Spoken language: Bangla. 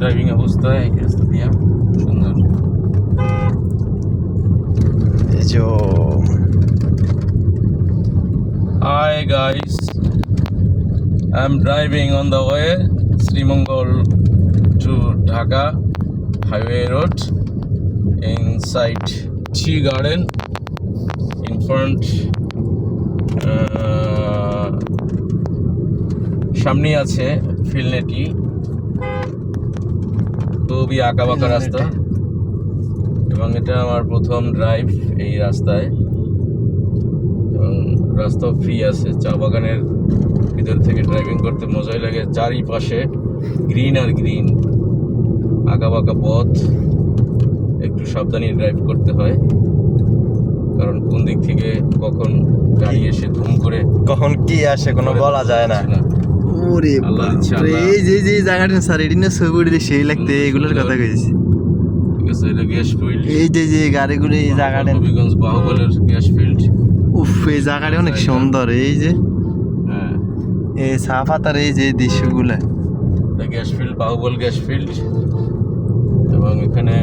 ড্রাইভিং অবস্থায় এই রাস্তা দিয়ে সুন্দর। এই যে Hi guys, I'm driving on the way Srimongol to Dhaka highway road inside Tea Garden in front সামনে আছে ফিলনেটি, খুবই আঁকা বাঁকা রাস্তা এবং এটা আমার প্রথম ড্রাইভ এই রাস্তায় এবং রাস্তাও ফ্রি আছে। চা বাগানের ভিতর থেকে ড্রাইভিং করতে মজাই লাগে, চারিপাশে গ্রিন আর গ্রিন, আঁকা বাঁকা পথ, একটু সাবধানে ড্রাইভ করতে হয় কারণ কোন দিক থেকে কখন গাড়ি এসে ধুম করে কখন কি আসে কোনো বলা যায় না। ওরে আল্লাহর ইচ্ছা, বাপরে, আল্লাহ। এই যে যে জায়গাটা স্যার এটি না ছবি উঠলে সেই লাগতে এগুলোর কথা কইছি। ঠিক আছে, এটা গ্যাস ফিল্ড, এই যে যে গাড়িগুলো এই জায়গাটা, হবিগঞ্জ বাহুবলের গ্যাস ফিল্ড। উফ এই জায়গাটা অনেক সুন্দর। এই যে হ্যাঁ, এই চা পাতার এই যে দৃশ্যগুলা, গ্যাস ফিল্ড, বাহুবল গ্যাস ফিল্ড। এবং এখানে